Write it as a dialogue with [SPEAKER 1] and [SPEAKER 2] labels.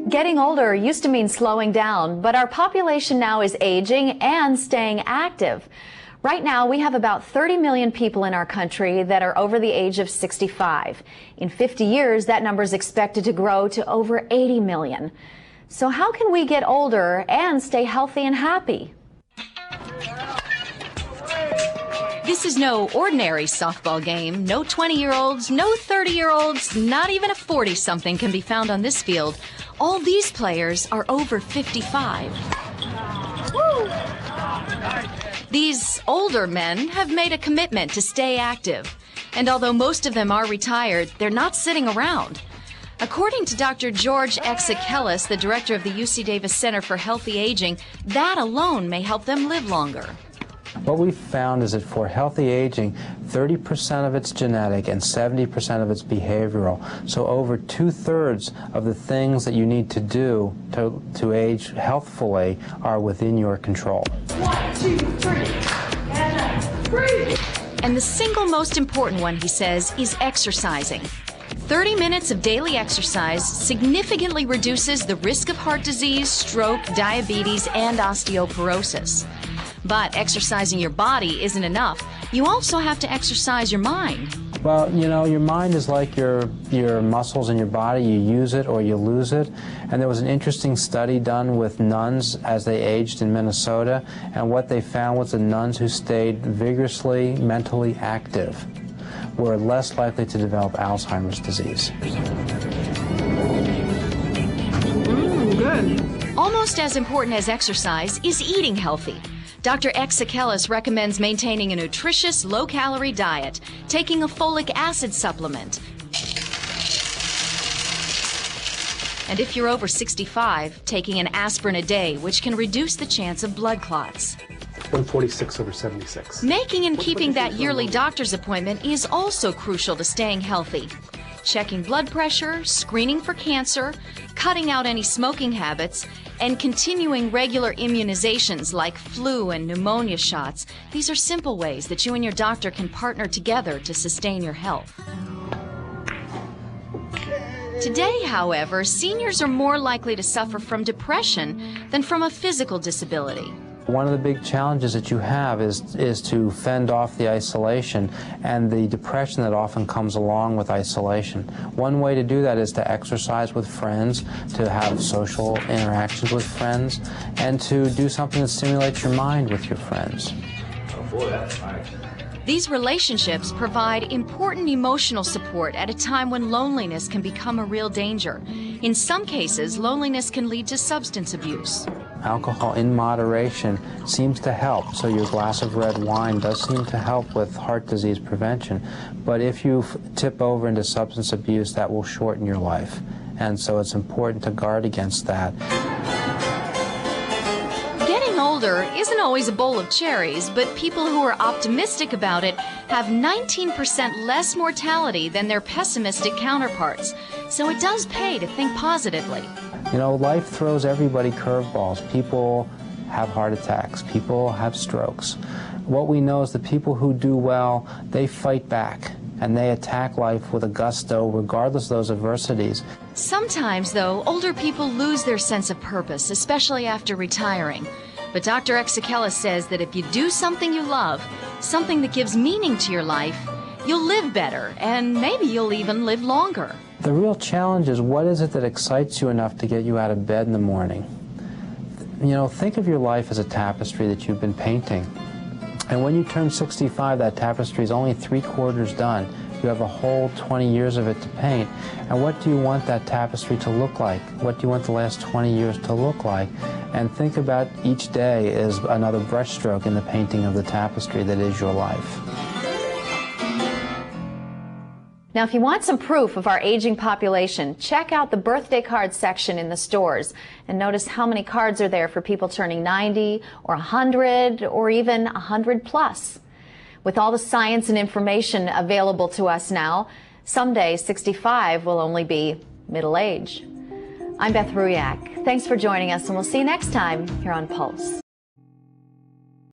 [SPEAKER 1] Getting older used to mean slowing down, but our population now is aging and staying active. Right now, we have about 30 million people in our country that are over the age of 65. In 50 years, that number is expected to grow to over 80 million. So how can we get older and stay healthy and happy?
[SPEAKER 2] This is no ordinary softball game. No 20-year-olds, no 30-year-olds, not even a 40-something can be found on this field. All these players are over 55. Woo! These older men have made a commitment to stay active. And although most of them are retired, they're not sitting around. According to Dr. George Exakelis, the director of the UC Davis Center for Healthy Aging, that alone may help them live longer.
[SPEAKER 3] What we've found is that for healthy aging, 30% of it's genetic and 70% of it's behavioral. So over 2/3 of the things that you need to do to age healthfully are within your control.
[SPEAKER 4] 1, 2, 3, and breathe.
[SPEAKER 2] And the single most important one, he says, is exercising. 30 minutes of daily exercise significantly reduces the risk of heart disease, stroke, diabetes, and osteoporosis. But exercising your body isn't enough. You also have to exercise your mind.
[SPEAKER 3] Well, you know, your mind is like your muscles in your body. You use it or you lose it. And there was an interesting study done with nuns as they aged in Minnesota, and what they found was the nuns who stayed vigorously mentally active were less likely to develop Alzheimer's disease.
[SPEAKER 2] Good. Almost as important as exercise is eating healthy. Dr. Exakelis recommends maintaining a nutritious, low-calorie diet, taking a folic acid supplement. And if you're over 65, taking an aspirin a day, which can reduce the chance of blood clots.
[SPEAKER 5] 146 over 76.
[SPEAKER 2] Making and keeping that yearly doctor's appointment is also crucial to staying healthy. Checking blood pressure, screening for cancer, cutting out any smoking habits, and continuing regular immunizations like flu and pneumonia shots. These are simple ways that you and your doctor can partner together to sustain your health. Today, however, seniors are more likely to suffer from depression than from a physical disability.
[SPEAKER 3] One of the big challenges that you have is to fend off the isolation and the depression that often comes along with isolation. One way to do that is to exercise with friends, to have social interactions with friends, and to do something that stimulates your mind with your friends.
[SPEAKER 5] Oh boy, that's nice.
[SPEAKER 2] These relationships provide important emotional support at a time when loneliness can become a real danger. In some cases, loneliness can lead to substance abuse.
[SPEAKER 3] Alcohol in moderation seems to help, so your glass of red wine does seem to help with heart disease prevention. But if you tip over into substance abuse, that will shorten your life. And so it's important to guard against that.
[SPEAKER 2] Getting older isn't always a bowl of cherries, but people who are optimistic about it have 19% less mortality than their pessimistic counterparts. So it does pay to think positively.
[SPEAKER 3] You know, life throws everybody curveballs. People have heart attacks. People have strokes. What we know is the people who do well, they fight back, and they attack life with a gusto regardless of those adversities.
[SPEAKER 2] Sometimes, though, older people lose their sense of purpose, especially after retiring. But Dr. Exakelis says that if you do something you love, something that gives meaning to your life, you'll live better, and maybe you'll even live longer.
[SPEAKER 3] The real challenge is, what is it that excites you enough to get you out of bed in the morning? You know, think of your life as a tapestry that you've been painting. And when you turn 65, that tapestry is only 3/4 done. You have a whole 20 years of it to paint. And what do you want that tapestry to look like? What do you want the last 20 years to look like? And think about each day as another brushstroke in the painting of the tapestry that is your life.
[SPEAKER 1] Now, if you want some proof of our aging population, check out the birthday card section in the stores and notice how many cards are there for people turning 90 or 100 or even 100 plus. With all the science and information available to us now, someday 65 will only be middle age. I'm Beth Ruyak. Thanks for joining us, and we'll see you next time here on Pulse.